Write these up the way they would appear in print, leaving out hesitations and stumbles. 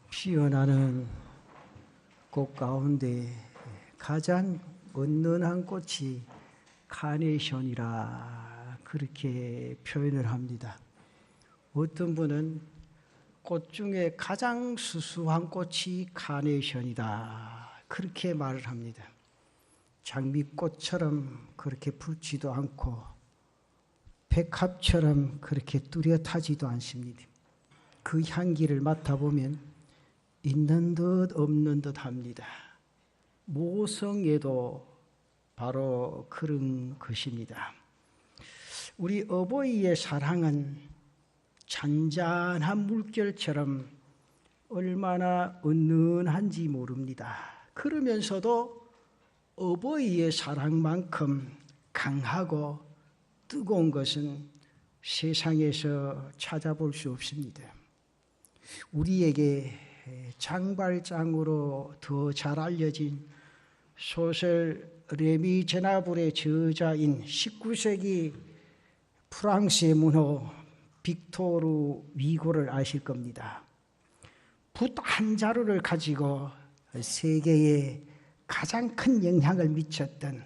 피어나는 꽃 가운데 가장 은은한 꽃이 카네이션이라 그렇게 표현을 합니다. 어떤 분은 꽃 중에 가장 수수한 꽃이 카네이션이다 그렇게 말을 합니다. 장미꽃처럼 그렇게 붉지도 않고 백합처럼 그렇게 뚜렷하지도 않습니다. 그 향기를 맡아보면 있는 듯 없는 듯 합니다. 모성애도 바로 그런 것입니다. 우리 어버이의 사랑은 잔잔한 물결처럼 얼마나 은은한지 모릅니다. 그러면서도 어버이의 사랑만큼 강하고 뜨거운 것은 세상에서 찾아볼 수 없습니다. 우리에게 장발장으로 더 잘 알려진 소설 레미 제나블의 저자인 19세기 프랑스의 문호 빅토르 위고를 아실 겁니다. 붓 한 자루를 가지고 세계에 가장 큰 영향을 미쳤던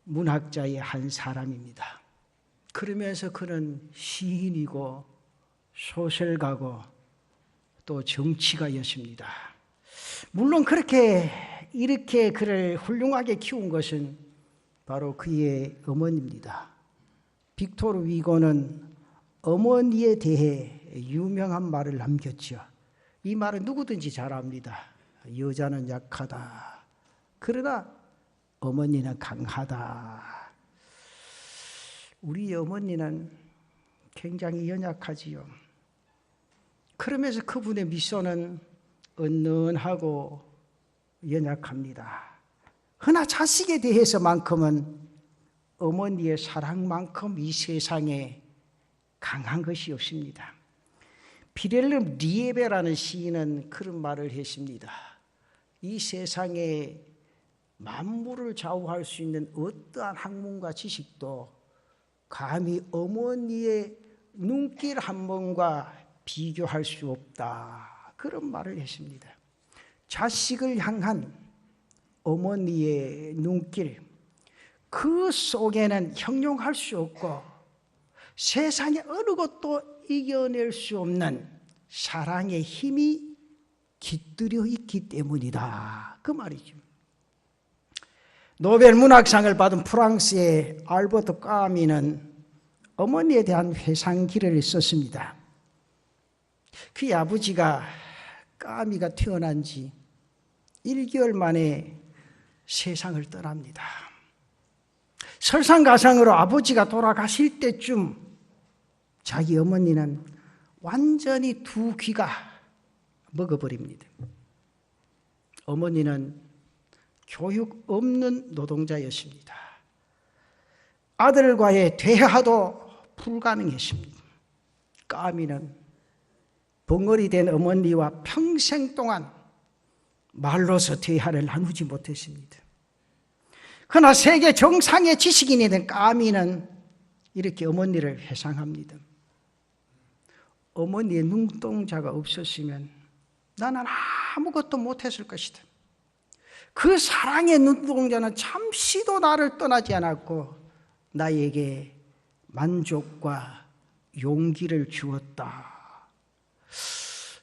문학자의 한 사람입니다. 그러면서 그는 시인이고 소설가고 또 정치가였습니다. 물론 이렇게 그를 훌륭하게 키운 것은 바로 그의 어머니입니다. 빅토르 위고는 어머니에 대해 유명한 말을 남겼죠. 이 말은 누구든지 잘 압니다. 여자는 약하다. 그러나 어머니는 강하다. 우리 어머니는 굉장히 연약하지요. 그러면서 그분의 미소는 은은하고 연약합니다. 그러나 자식에 대해서만큼은 어머니의 사랑만큼 이 세상에 강한 것이 없습니다. 비렐름 리에베라는 시인은 그런 말을 했습니다. 이 세상에 만물을 좌우할 수 있는 어떠한 학문과 지식도 감히 어머니의 눈길 한 번과 비교할 수 없다. 그런 말을 했습니다. 자식을 향한 어머니의 눈길, 그 속에는 형용할 수 없고 세상의 어느 것도 이겨낼 수 없는 사랑의 힘이 깃들여 있기 때문이다. 그 말이죠. 노벨 문학상을 받은 프랑스의 알버트 까미는 어머니에 대한 회상기를 썼습니다. 그의 아버지가 까미가 태어난 지 1개월 만에 세상을 떠납니다. 설상가상으로 아버지가 돌아가실 때쯤 자기 어머니는 완전히 두 귀가 먹어버립니다. 어머니는 교육 없는 노동자였습니다. 아들과의 대화도 불가능했습니다. 까미는 벙어리 된 어머니와 평생 동안 말로서 대화를 나누지 못했습니다. 그러나 세계 정상의 지식인이 된 까미는 이렇게 어머니를 회상합니다. 어머니의 눈동자가 없었으면 나는 아무것도 못했을 것이다. 그 사랑의 눈동자는 잠시도 나를 떠나지 않았고 나에게 만족과 용기를 주었다.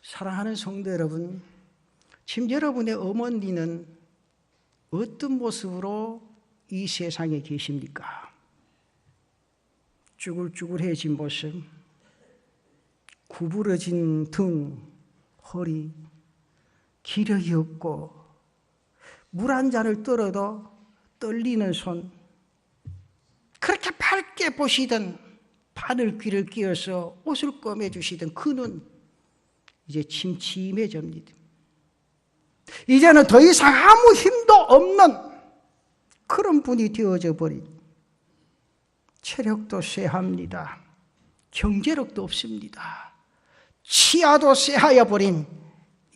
사랑하는 성도 여러분, 지금 여러분의 어머니는 어떤 모습으로 이 세상에 계십니까? 쭈글쭈글해진 모습, 구부러진 등, 허리, 기력이 없고 물 한 잔을 떨어도 떨리는 손, 그렇게 밝게 보시던 바늘 귀를 끼워서 옷을 꺼매주시던 그 눈, 이제 침침해집니다. 이제는 더 이상 아무 힘도 없는 그런 분이 되어져 버린, 체력도 쇠합니다. 경제력도 없습니다. 치아도 쇠하여 버린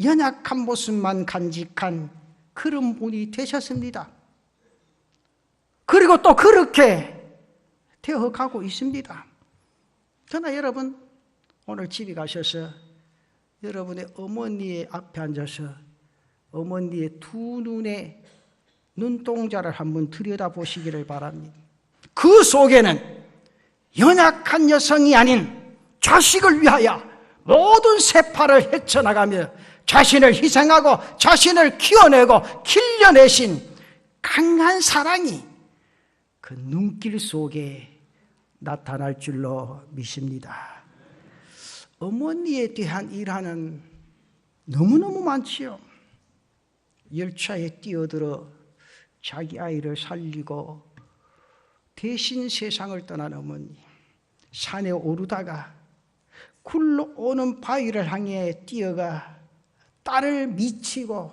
연약한 모습만 간직한 그런 분이 되셨습니다. 그리고 또 그렇게 되어가고 있습니다. 그러나 여러분, 오늘 집에 가셔서 여러분의 어머니의 앞에 앉아서 어머니의 두 눈에 눈동자를 한번 들여다보시기를 바랍니다. 그 속에는 연약한 여성이 아닌 자식을 위하여 모든 세파를 헤쳐나가며 자신을 희생하고 자신을 키워내고 길러내신 강한 사랑이 그 눈길 속에 나타날 줄로 믿습니다. 어머니에 대한 일화는 너무너무 많지요. 열차에 뛰어들어 자기 아이를 살리고 대신 세상을 떠난 어머니, 산에 오르다가 굴러오는 바위를 향해 뛰어가 딸을 미치고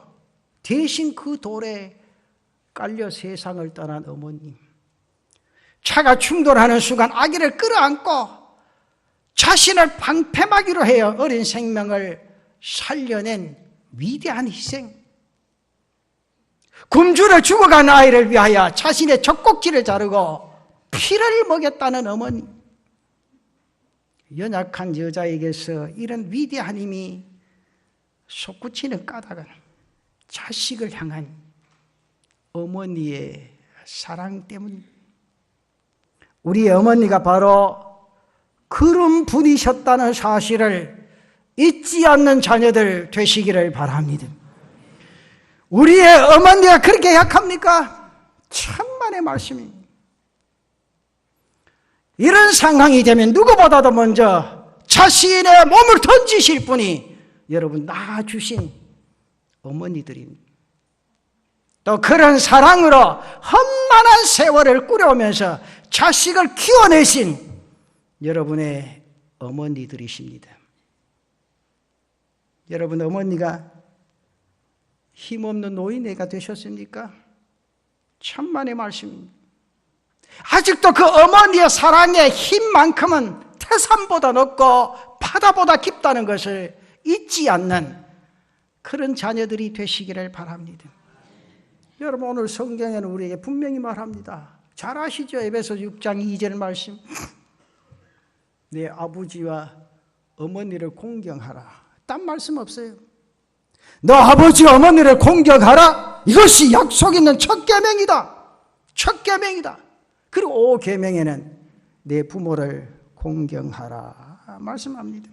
대신 그 돌에 깔려 세상을 떠난 어머님, 차가 충돌하는 순간 아기를 끌어안고 자신을 방패막이로 해요. 어린 생명을 살려낸 위대한 희생, 굶주려 죽어간 아이를 위하여 자신의 젖꼭지를 자르고 피를 먹였다는 어머니, 연약한 여자에게서 이런 위대한 힘이 솟구치는 까닭은 자식을 향한 어머니의 사랑 때문입니다. 우리 어머니가 바로 그런 분이셨다는 사실을 잊지 않는 자녀들 되시기를 바랍니다. 우리의 어머니가 그렇게 약합니까? 천만의 말씀입니다. 이런 상황이 되면 누구보다도 먼저 자신의 몸을 던지실 분이 여러분 낳아주신 어머니들입니다. 또 그런 사랑으로 험난한 세월을 꾸려오면서 자식을 키워내신 여러분의 어머니들이십니다. 여러분 어머니가 힘없는 노인네가 되셨습니까? 천만의 말씀입니다. 아직도 그 어머니의 사랑의 힘만큼은 태산보다 높고 바다보다 깊다는 것을 잊지 않는 그런 자녀들이 되시기를 바랍니다. 여러분 오늘 성경에는 우리에게 분명히 말합니다. 잘 아시죠? 에베소 6장 2절 말씀. 내 아버지와 어머니를 공경하라. 딴 말씀 없어요. 너 아버지와 어머니를 공경하라. 이것이 약속 있는 첫 계명이다. 첫 계명이다. 그리고 5계명에는 내 부모를 공경하라 말씀합니다.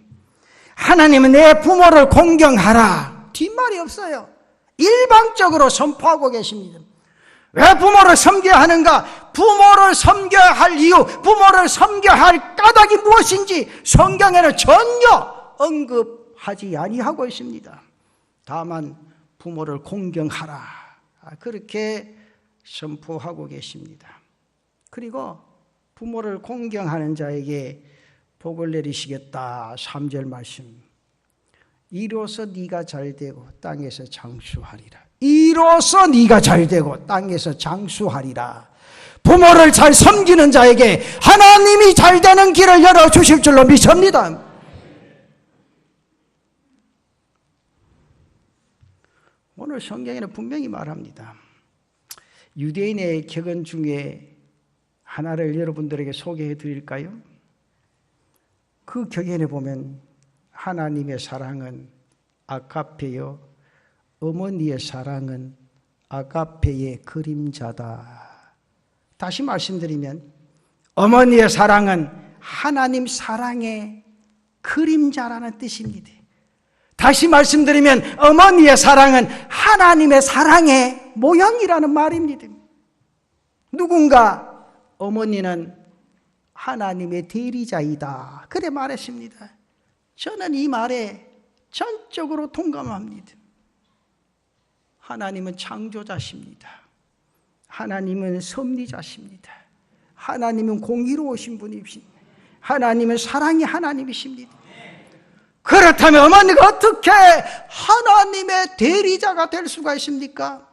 하나님은 내 부모를 공경하라. 뒷말이 없어요. 일방적으로 선포하고 계십니다. 왜 부모를 섬겨야 하는가? 부모를 섬겨야 할 이유, 부모를 섬겨야 할 까닭이 무엇인지 성경에는 전혀 언급하지 아니하고 있습니다. 다만 부모를 공경하라 그렇게 선포하고 계십니다. 그리고 부모를 공경하는 자에게 복을 내리시겠다. 3절 말씀. 이로써 네가 잘되고 땅에서 장수하리라. 이로써 네가 잘되고 땅에서 장수하리라. 부모를 잘 섬기는 자에게 하나님이 잘되는 길을 열어주실 줄로 믿습니다. 오늘 성경에는 분명히 말합니다. 유대인의 격언 중에 하나를 여러분들에게 소개해 드릴까요? 그 격언에 보면 하나님의 사랑은 아가페요, 어머니의 사랑은 아가페의 그림자다. 다시 말씀드리면 어머니의 사랑은 하나님 사랑의 그림자라는 뜻입니다. 다시 말씀드리면 어머니의 사랑은 하나님의 사랑의 모양이라는 말입니다. 누군가 어머니는 하나님의 대리자이다. 그래 말했습니다. 저는 이 말에 전적으로 동감합니다. 하나님은 창조자십니다. 하나님은 섭리자십니다. 하나님은 공의로우신 분이십니다. 하나님은 사랑의 하나님이십니다. 그렇다면 어머니가 어떻게 하나님의 대리자가 될 수가 있습니까?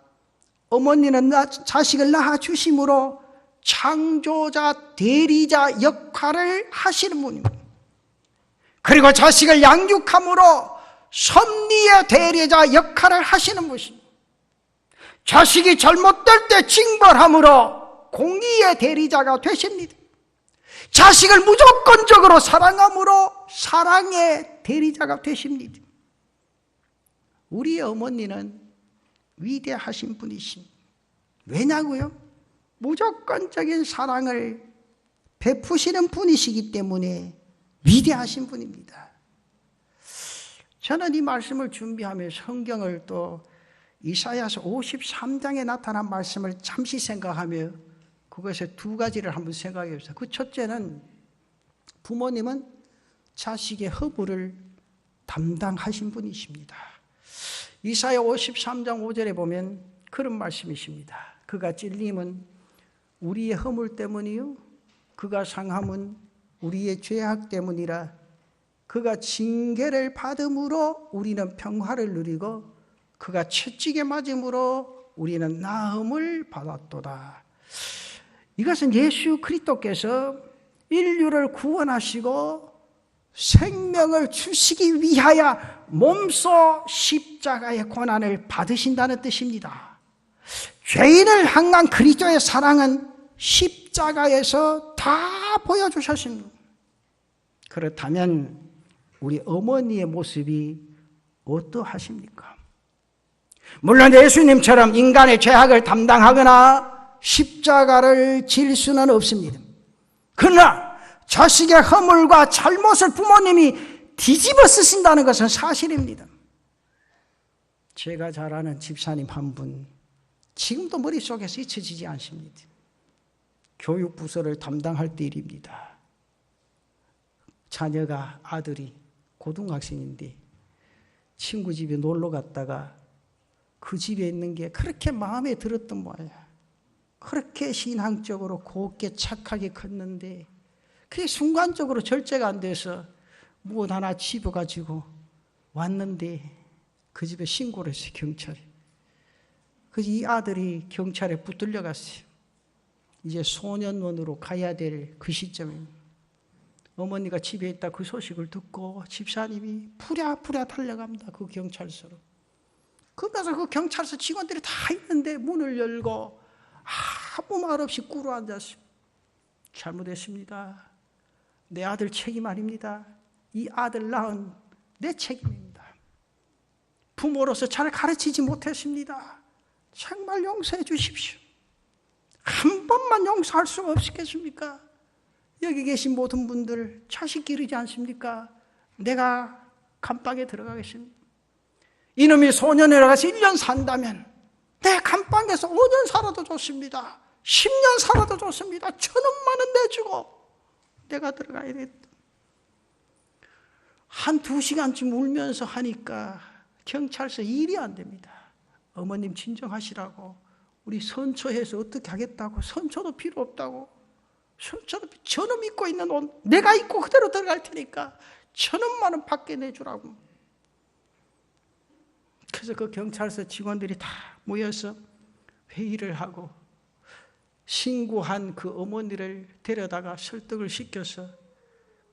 어머니는 자식을 낳아주심으로 창조자, 대리자 역할을 하시는 분입니다. 그리고 자식을 양육함으로 섭리의 대리자 역할을 하시는 분입니다. 자식이 잘못될 때 징벌함으로 공의의 대리자가 되십니다. 자식을 무조건적으로 사랑함으로 사랑의 대리자가 되십니다. 우리 어머니는 위대하신 분이십니다. 왜냐고요? 무조건적인 사랑을 베푸시는 분이시기 때문에 위대하신 분입니다. 저는 이 말씀을 준비하며 성경을 또 이사야서 53장에 나타난 말씀을 잠시 생각하며 그것의 두 가지를 한번 생각해 보세요. 그 첫째는 부모님은 자식의 허물을 담당하신 분이십니다. 이사야 53장 5절에 보면 그런 말씀이십니다. 그가 찔림은 우리의 허물 때문이요 그가 상함은 우리의 죄악 때문이라. 그가 징계를 받음으로 우리는 평화를 누리고 그가 채찍에 맞음으로 우리는 나음을 받았도다. 이것은 예수 그리스도께서 인류를 구원하시고 생명을 주시기 위하여 몸소 십자가의 고난을 받으신다는 뜻입니다. 죄인을 향한 그리스도의 사랑은 십자가에서 다 보여주셨습니다. 그렇다면 우리 어머니의 모습이 어떠하십니까? 물론 예수님처럼 인간의 죄악을 담당하거나 십자가를 질 수는 없습니다. 그러나 자식의 허물과 잘못을 부모님이 뒤집어 쓰신다는 것은 사실입니다. 제가 잘 아는 집사님 한 분, 지금도 머릿속에서 잊혀지지 않습니다. 교육부서를 담당할 때 일입니다. 자녀가, 아들이 고등학생인데 친구 집에 놀러 갔다가 그 집에 있는 게 그렇게 마음에 들었던 모양이야. 그렇게 신앙적으로 곱게 착하게 컸는데 그게 순간적으로 절제가 안 돼서 무엇 하나 집어가지고 왔는데 그 집에 신고를 했어요, 경찰에. 그래서 이 아들이 경찰에 붙들려 갔어요. 이제 소년원으로 가야 될 그 시점입니다. 어머니가 집에 있다 그 소식을 듣고 집사님이 부랴부랴 달려갑니다. 그 경찰서로. 그러면서 그 경찰서 직원들이 다 있는데 문을 열고 아무 말 없이 꿇어 앉았습니다. 잘못했습니다. 내 아들 책임 아닙니다. 이 아들 낳은 내 책임입니다. 부모로서 잘 가르치지 못했습니다. 정말 용서해 주십시오. 한 번만 용서할 수가 없겠습니까? 여기 계신 모든 분들 자식 기르지 않습니까? 내가 감방에 들어가겠습니다. 이놈이 소년에 가서 1년 산다면 내 감방에서 5년 살아도 좋습니다. 10년 살아도 좋습니다. 1,000원만 원 내주고 내가 들어가야 겠다. 한 2시간쯤 울면서 하니까 경찰서 일이 안 됩니다. 어머님 진정하시라고 우리 선처해서 어떻게 하겠다고. 선처도 필요 없다고. 선처도 저는 입고 있는 옷 내가 입고 그대로 들어갈 테니까 1,000원만 원 밖에 내주라고. 그래서 그 경찰서 직원들이 다 모여서 회의를 하고 신고한 그 어머니를 데려다가 설득을 시켜서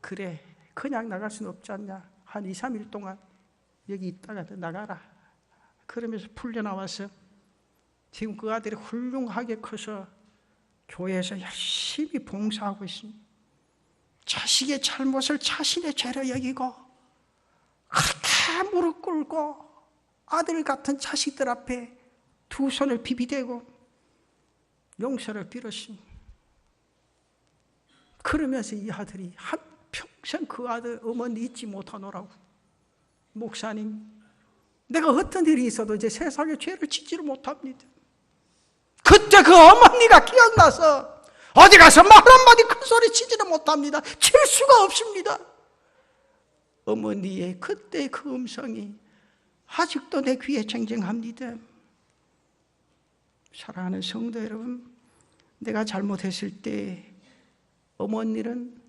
그래 그냥 나갈 수는 없지 않냐. 한 2, 3일 동안 여기 있다가 나가라. 그러면서 풀려나와서 지금 그 아들이 훌륭하게 커서 교회에서 열심히 봉사하고 있습니다. 자식의 잘못을 자신의 죄로 여기고 그렇게 무릎 꿇고 아들 같은 자식들 앞에 두 손을 비비대고 용서를 빌었습니다. 그러면서 이 아들이 한평생 그 아들 어머니 잊지 못하노라고. 목사님, 내가 어떤 일이 있어도 이제 세상에 죄를 짓지를 못합니다. 그때 그 어머니가 기억나서 어디 가서 말 한마디 큰 소리 치지를 못합니다. 칠 수가 없습니다. 어머니의 그때 그 음성이 아직도 내 귀에 쟁쟁합니다. 사랑하는 성도 여러분, 내가 잘못했을 때 어머니는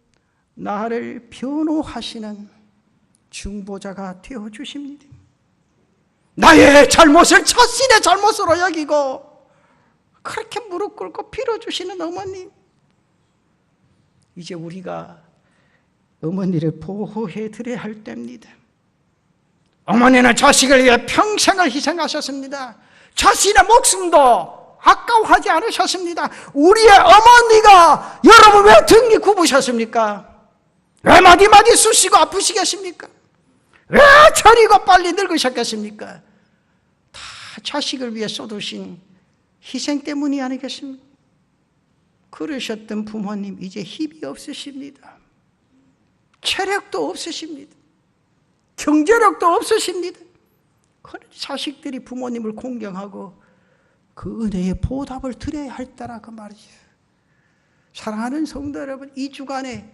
나를 변호하시는 중보자가 되어주십니다. 나의 잘못을 자신의 잘못으로 여기고 그렇게 무릎 꿇고 빌어주시는 어머니. 이제 우리가 어머니를 보호해 드려야 할 때입니다. 어머니는 자식을 위해 평생을 희생하셨습니다. 자신의 목숨도 아까워하지 않으셨습니다. 우리의 어머니가 여러분 왜 등이 굽으셨습니까? 왜 마디마디 쑤시고 아프시겠습니까? 왜 저리고 빨리 늙으셨겠습니까? 자식을 위해 쏟으신 희생 때문이 아니겠습니까? 그러셨던 부모님 이제 힘이 없으십니다. 체력도 없으십니다. 경제력도 없으십니다. 그런 자식들이 부모님을 공경하고 그 은혜의 보답을 드려야 할 때라 그 말이죠. 사랑하는 성도 여러분, 이 주간에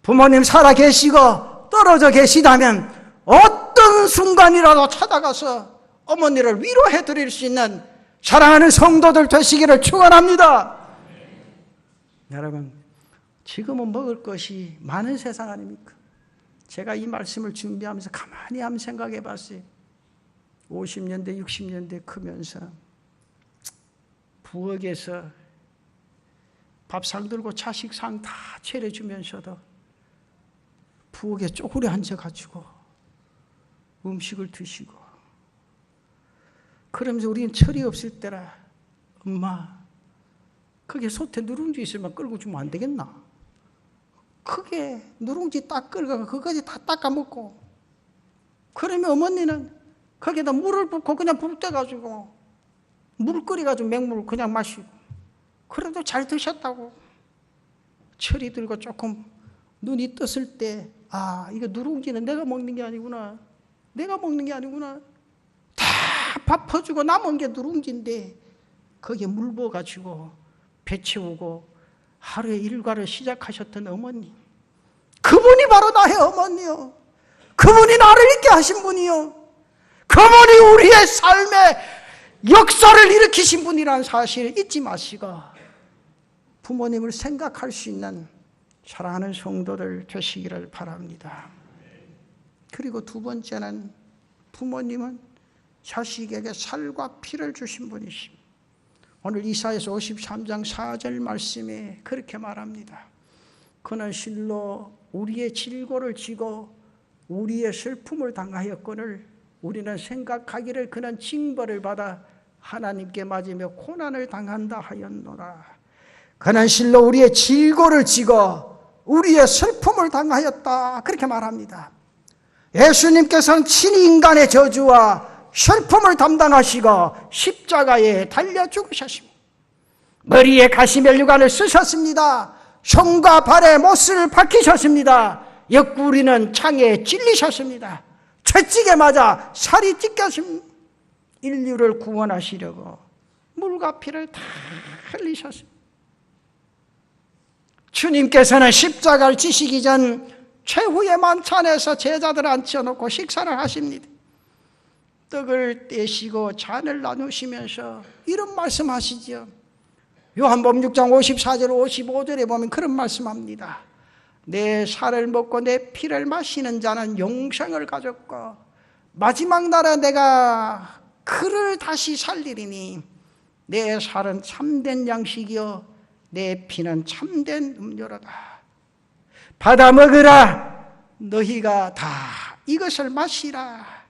부모님 살아 계시고 떨어져 계시다면 어떤 순간이라도 찾아가서 어머니를 위로해 드릴 수 있는 사랑하는 성도들 되시기를 축원합니다. 여러분, 지금은 먹을 것이 많은 세상 아닙니까? 제가 이 말씀을 준비하면서 가만히 한번 생각해 봤어요. 50년대, 60년대 크면서 부엌에서 밥상 들고 자식상 다 차려주면서도 부엌에 쪼그려 앉아가지고 음식을 드시고, 그러면서 우리는 철이 없을 때라 엄마 그게 솥에 누룽지 있으면 끌고 주면 안 되겠나? 크게 누룽지 딱 끌고 그거까지 다 닦아 먹고, 그러면 어머니는 거기에다 물을 붓고 그냥 불 떼가지고 물 끓여가지고 맹물 그냥 마시고, 그래도 잘 드셨다고. 철이 들고 조금 눈이 떴을 때, 아, 이거 누룽지는 내가 먹는 게 아니구나. 내가 먹는 게 아니구나. 다 밥 퍼주고 남은 게 누룽지인데 거기에 물 부어가지고 배 채우고 하루의 일과를 시작하셨던 어머니, 그분이 바로 나의 어머니요. 그분이 나를 있게 하신 분이요. 그분이 우리의 삶의 역사를 일으키신 분이라는 사실을 잊지 마시고 부모님을 생각할 수 있는 사랑하는 성도들 되시기를 바랍니다. 그리고 두 번째는 부모님은 자식에게 살과 피를 주신 분이십니다. 오늘 이사야서 53장 4절 말씀에 그렇게 말합니다. 그는 실로 우리의 질고를 지고 우리의 슬픔을 당하였거늘 우리는 생각하기를 그는 징벌을 받아 하나님께 맞으며 고난을 당한다 하였노라. 그는 실로 우리의 질고를 지고 우리의 슬픔을 당하였다, 그렇게 말합니다. 예수님께서는 친히 인간의 저주와 슬픔을 담당하시고 십자가에 달려 죽으셨습니다. 머리에 가시면류관을 쓰셨습니다. 손과 발에 못을 박히셨습니다. 옆구리는 창에 찔리셨습니다. 채찍에 맞아 살이 찢겼습니다. 인류를 구원하시려고 물과 피를 다 흘리셨습니다. 주님께서는 십자가를 지시기 전 최후의 만찬에서 제자들을 앉혀놓고 식사를 하십니다. 떡을 떼시고 잔을 나누시면서 이런 말씀하시죠. 요한복음 6장 54절 55절에 보면 그런 말씀합니다. 내 살을 먹고 내 피를 마시는 자는 영생을 가졌고 마지막 날에 내가 그를 다시 살리리니 내 살은 참된 양식이요 내 피는 참된 음료로다. 받아 먹으라. 너희가 다 이것을 마시라.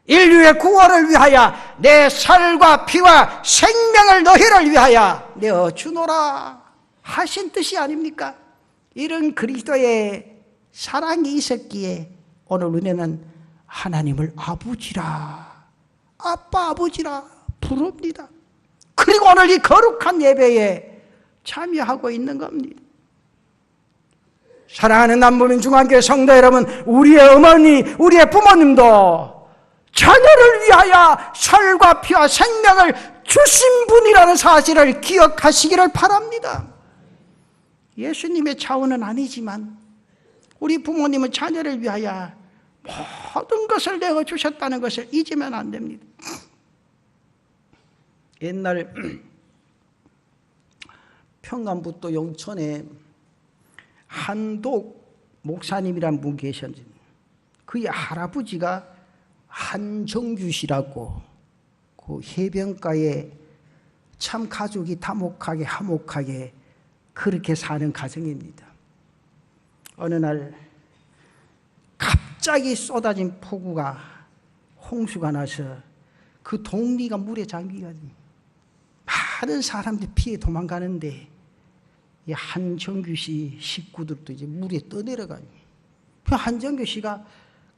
인류의 구원을 위하여 내 살과 피와 생명을 너희를 위하여 내어 주노라 하신 뜻이 아닙니까? 이런 그리스도의 사랑이 있었기에 오늘 우리는 하나님을 아버지라, 아빠 아버지라 부릅니다. 그리고 오늘 이 거룩한 예배에 참여하고 있는 겁니다. 사랑하는 남부민중앙교회 성도 여러분, 우리의 어머니, 우리의 부모님도 자녀를 위하여 살과 피와 생명을 주신 분이라는 사실을 기억하시기를 바랍니다. 예수님의 차원은 아니지만 우리 부모님은 자녀를 위하여 모든 것을 내어주셨다는 것을 잊으면 안 됩니다. 옛날 평안북도 영천에 한독 목사님이란 분 계셨는데 그의 할아버지가 한정규 씨라고 그 해변가에 참 가족이 다목하게 화목하게 그렇게 사는 가정입니다. 어느 날 갑자기 쏟아진 폭우가 홍수가 나서 그 동리가 물에 잠기가지고 많은 사람들이 피해 도망가는데 이 한정규 씨 식구들도 이제 물에 떠내려가요. 그 한정규 씨가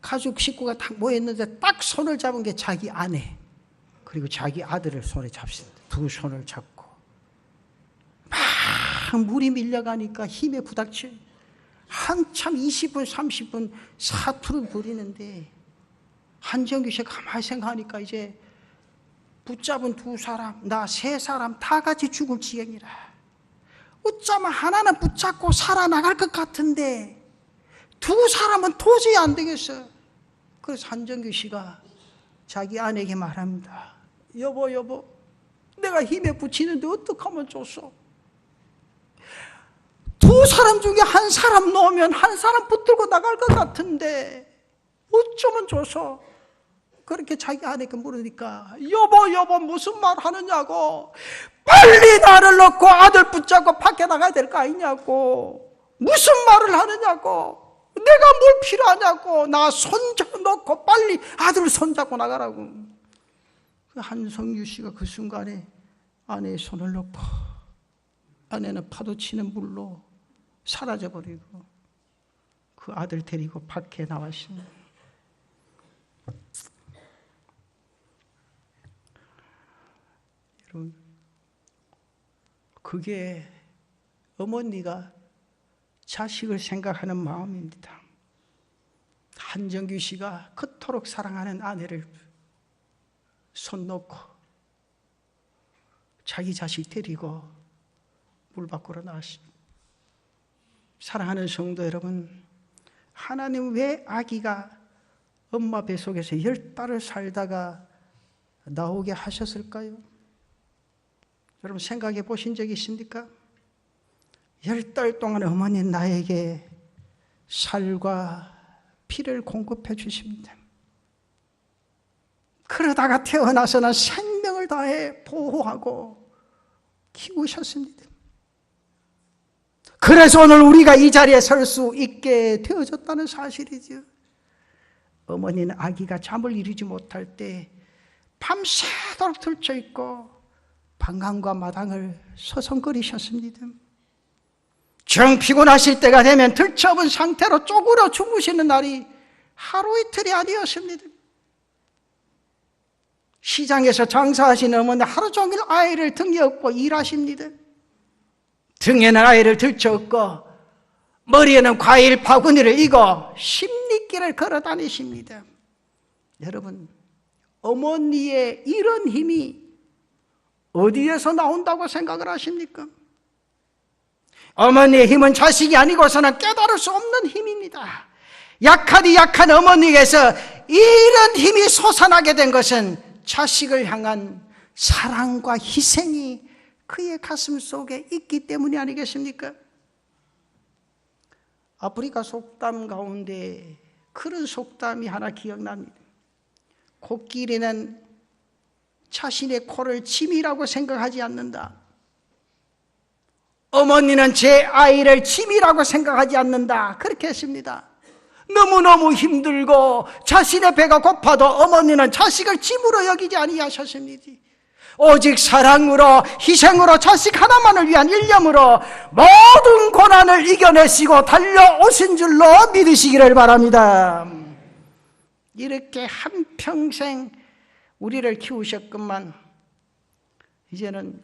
가족 식구가 딱 모였는데 딱 손을 잡은 게 자기 아내. 그리고 자기 아들을 손에 잡습니다. 두 손을 잡고 막 물이 밀려가니까 힘에 부닥쳐 한참 20분 30분 사투를 벌이는데 한정규 씨가 가만히 생각하니까 이제 붙잡은 두 사람, 나 세 사람 다 같이 죽을 지경이라. 어쩌면 하나는 붙잡고 살아나갈 것 같은데 두 사람은 도저히 안 되겠어. 그래서 한정규 씨가 자기 아내에게 말합니다. 여보, 내가 힘에 붙이는데 어떡하면 좋소? 두 사람 중에 한 사람 놓으면 한 사람 붙들고 나갈 것 같은데 어쩌면 좋소? 그렇게 자기 아내에게 물으니까 여보 무슨 말 하느냐고. 빨리 나를 넣고 아들 붙잡고 밖에 나가야 될 거 아니냐고. 무슨 말을 하느냐고. 내가 뭘 필요하냐고. 나 손잡고 놓고 빨리 아들을 손잡고 나가라고. 한성규 씨가 그 순간에 아내의 손을 놓고 아내는 파도치는 물로 사라져버리고 그 아들 데리고 밖에 나왔습니다. 여러분, 그게 어머니가 자식을 생각하는 마음입니다. 한정규 씨가 그토록 사랑하는 아내를 손 놓고 자기 자식 데리고 물 밖으로 나왔습니다. 사랑하는 성도 여러분, 하나님 왜 아기가 엄마 뱃속에서 10달을 살다가 나오게 하셨을까요? 여러분 생각해 보신 적이 있습니까? 10달 동안 어머니는 나에게 살과 피를 공급해 주십니다. 그러다가 태어나서는 생명을 다해 보호하고 키우셨습니다. 그래서 오늘 우리가 이 자리에 설 수 있게 되어졌다는 사실이죠. 어머니는 아기가 잠을 이루지 못할 때 밤새도록 들쳐있고 방광과 마당을 서성거리셨습니다. 정 피곤하실 때가 되면 들쳐업은 상태로 쪼그려 주무시는 날이 하루 이틀이 아니었습니다. 시장에서 장사하시는 어머니 하루 종일 아이를 등에 업고 일하십니다. 등에는 아이를 들쳐업고 머리에는 과일 바구니를 이고 십리길을 걸어 다니십니다. 여러분, 어머니의 이런 힘이 어디에서 나온다고 생각을 하십니까? 어머니의 힘은 자식이 아니고서는 깨달을 수 없는 힘입니다. 약하디 약한 어머니에게서 이런 힘이 솟아나게 된 것은 자식을 향한 사랑과 희생이 그의 가슴 속에 있기 때문이 아니겠습니까? 아프리카 속담 가운데 그런 속담이 하나 기억납니다. 코끼리는 자신의 코를 짐이라고 생각하지 않는다. 어머니는 제 아이를 짐이라고 생각하지 않는다. 그렇게 했습니다. 너무너무 힘들고 자신의 배가 고파도 어머니는 자식을 짐으로 여기지 아니하셨습니다. 오직 사랑으로 희생으로 자식 하나만을 위한 일념으로 모든 고난을 이겨내시고 달려오신 줄로 믿으시기를 바랍니다. 이렇게 한평생 우리를 키우셨건만 이제는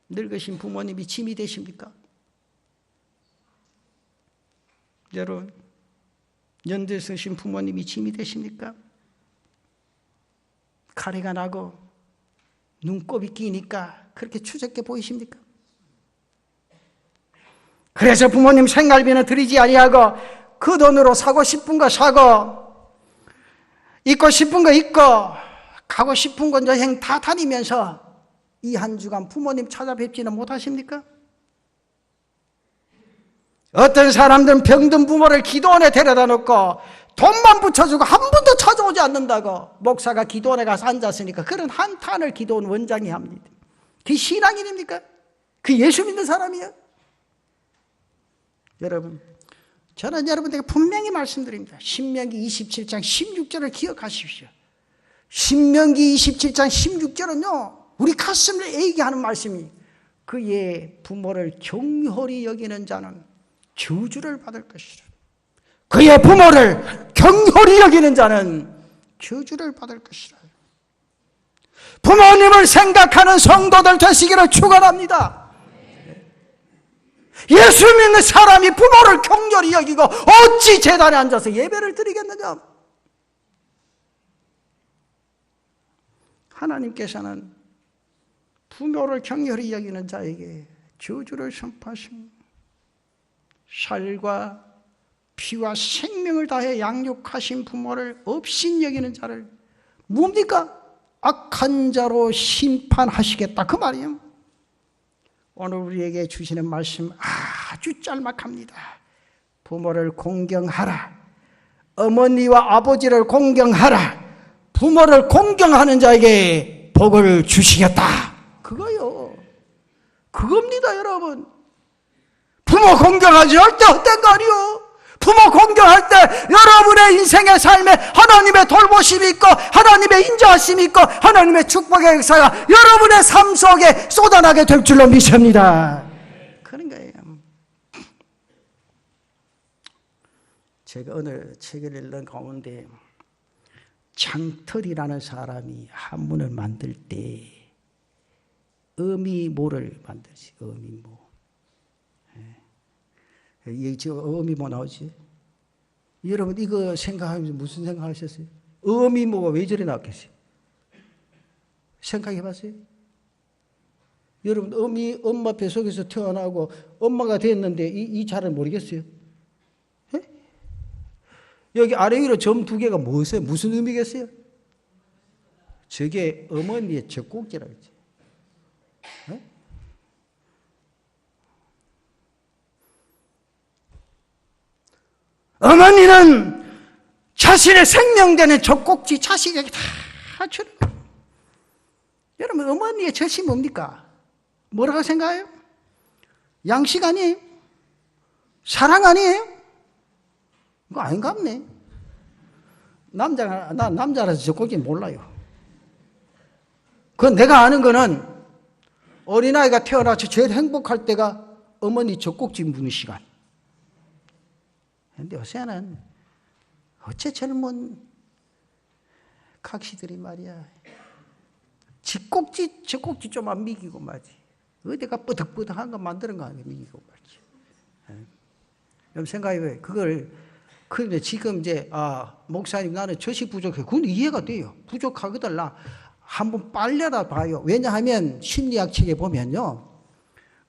늙으신 부모님이 짐이 되십니까? 여러분, 연세 드신 부모님이 짐이 되십니까? 가래가 나고 눈곱이 끼니까 그렇게 추잡게 보이십니까? 그래서 부모님 생활비는 드리지 아니하고 그 돈으로 사고 싶은 거 사고 입고 싶은 거 입고 가고 싶은 곳 여행 다 다니면서 이 한 주간 부모님 찾아뵙지는 못하십니까? 어떤 사람들은 병든 부모를 기도원에 데려다 놓고 돈만 붙여주고 한 번도 찾아오지 않는다고 목사가 기도원에 가서 앉았으니까 그런 한탄을 기도원 원장이 합니다. 그게 신앙인입니까? 그 예수 믿는 사람이에요? 여러분, 저는 여러분들에게 분명히 말씀드립니다. 신명기 27장 16절을 기억하십시오. 신명기 27장 16절은요 우리 가슴을 애이게 하는 말씀이 그의 부모를 경홀히 여기는 자는 저주를 받을 것이라. 그의 부모를 경홀히 여기는 자는 저주를 받을 것이라. 부모님을 생각하는 성도들 되시기를 축원합니다. 예수 믿는 사람이 부모를 격렬히 여기고 어찌 제단에 앉아서 예배를 드리겠느냐? 하나님께서는 부모를 격렬히 여기는 자에게 저주를 선포하십니다. 살과 피와 생명을 다해 양육하신 부모를 업신 여기는 자를 뭡니까? 악한 자로 심판하시겠다 그 말이에요. 오늘 우리에게 주시는 말씀 아주 짤막합니다. 부모를 공경하라. 어머니와 아버지를 공경하라. 부모를 공경하는 자에게 복을 주시겠다. 그거요. 그겁니다, 여러분. 부모 공경하지 할 때 어떤 거리요? 부모 공경할 때 여러분의 인생의 삶에 하나님의 돌보심이 있고 하나님의 인자하심이 있고 하나님의 축복의 역사가 여러분의 삶 속에 쏟아나게 될 줄로 믿습니다. 그런 거예요. 제가 오늘 책을 읽는 가운데 장털이라는 사람이 한문을 만들 때 어미모를 만들지. 어미모. 이게 지금 어미모 나오지? 여러분 이거 생각하면서 무슨 생각하셨어요? 어미모가 왜 저리 나왔겠어요? 생각해 봤어요? 여러분 엄마 뱃속에서 태어나고 엄마가 됐는데 이 잘을 모르겠어요? 에? 여기 아래 위로 점 2개가 무슨 의미겠어요? 저게 어머니의 젖꼭지라고 했지. 어머니는 자신의 생명되는 젖꼭지 자식에게 다 주는 거예요. 여러분 어머니의 젖이 뭡니까? 뭐라고 생각해요? 양식 아니에요? 사랑 아니에요? 그거 아닌가 보네. 나 남자라서 젖꼭지 몰라요. 그건 내가 아는 거는 어린아이가 태어나서 제일 행복할 때가 어머니 젖꼭지 무는 시간. 근데 요새는 어째 젊은 각시들이 말이야 젖꼭지 좀만 미기고 말지 어디가 쁘덕쁘덕한 거 만드는 거 아니야 미기고 말지. 여러분 생각해봐요. 그런데 지금 이제 목사님 나는 젖이 부족해. 그건 이해가 돼요. 부족하거든. 한번 빨려라 봐요. 왜냐하면 심리학 책에 보면요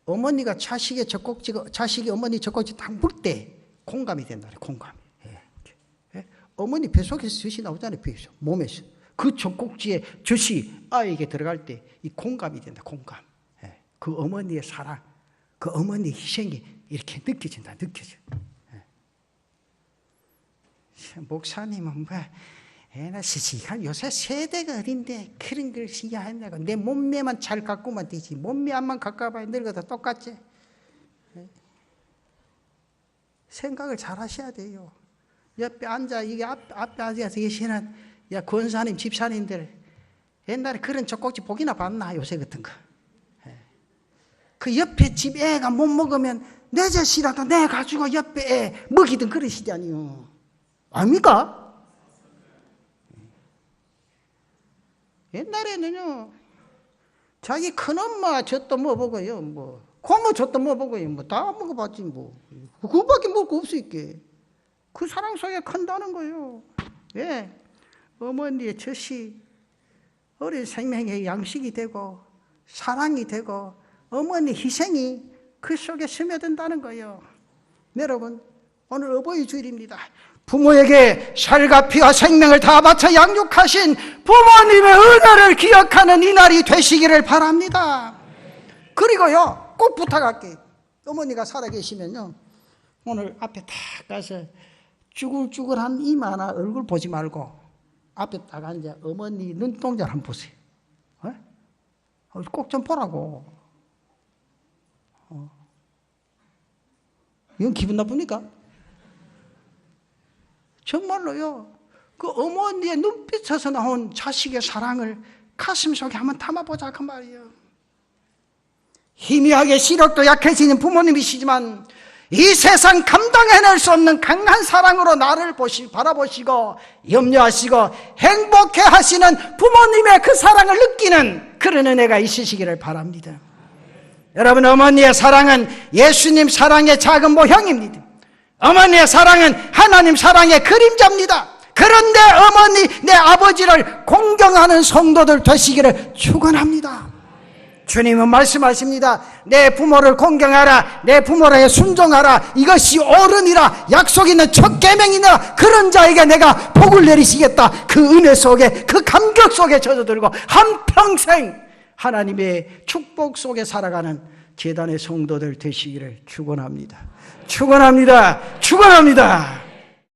어머니가 자식이 어머니 젖꼭지 딱 물 때 공감이 된다네. 공감. 예. 어머니 뱃속에서 젖이 나오잖아요. 몸에서. 그 젖꼭지에 젖이 아이에게 들어갈 때 이 공감이 된다. 공감. 예. 그 어머니의 사랑, 그 어머니의 희생이 이렇게 느껴진다. 느껴져. 예. 목사님은 나 시시한 요새 세대가 어린데 그런 걸 시야한다고 내 몸매만 잘 갖고만 되지 몸매 안만 가까워봐야 늙어도 똑같지. 생각을 잘 하셔야 돼요. 옆에 앉아, 이게 앞에 앉아서 계시는 권사님, 집사님들, 옛날에 그런 젖꼭지 보기나 봤나, 요새 같은 거. 그 옆에 집 애가 못 먹으면 내 젖이라도 내 가지고 옆에 애 먹이든 그러시잖아요. 아닙니까? 옛날에는요, 자기 큰엄마 젖도 먹어보고요, 고모 젖도 먹어보고요, 다 먹어봤지, 그거밖에 먹을 거 없으니까. 그 사랑 속에 큰다는 거예요. 왜? 어머니의 젖이 어린 생명의 양식이 되고, 사랑이 되고, 어머니 희생이 그 속에 스며든다는 거예요. 여러분, 오늘 어버이 주일입니다. 부모에게 살과 피와 생명을 다 바쳐 양육하신 부모님의 은혜를 기억하는 이 날이 되시기를 바랍니다. 그리고요, 꼭 부탁할게요. 어머니가 살아계시면요, 오늘 앞에 딱 가서 쭈글쭈글한 이마나 얼굴 보지 말고 앞에 딱 앉아 어머니 눈동자를 한번 보세요. 꼭 좀 보라고. 이건 기분 나쁩니까? 정말로요. 그 어머니의 눈빛에서 나온 자식의 사랑을 가슴속에 한번 담아보자 그 말이에요. 희미하게 시력도 약해지는 부모님이시지만 이 세상 감당해낼 수 없는 강한 사랑으로 나를 바라보시고 염려하시고 행복해 하시는 부모님의 그 사랑을 느끼는 그런 은혜가 있으시기를 바랍니다. 여러분, 어머니의 사랑은 예수님 사랑의 작은 모형입니다. 어머니의 사랑은 하나님 사랑의 그림자입니다. 그런데 어머니, 내 아버지를 공경하는 성도들 되시기를 축원합니다. 주님은 말씀하십니다. 내 부모를 공경하라, 내 부모에게 순종하라, 이것이 옳으니라, 약속 있는 첫 계명이니라. 그런 자에게 내가 복을 내리시겠다. 그 은혜 속에, 그 감격 속에 젖어들고 한평생 하나님의 축복 속에 살아가는 제단의 성도들 되시기를 축원합니다. 축원합니다. 축원합니다.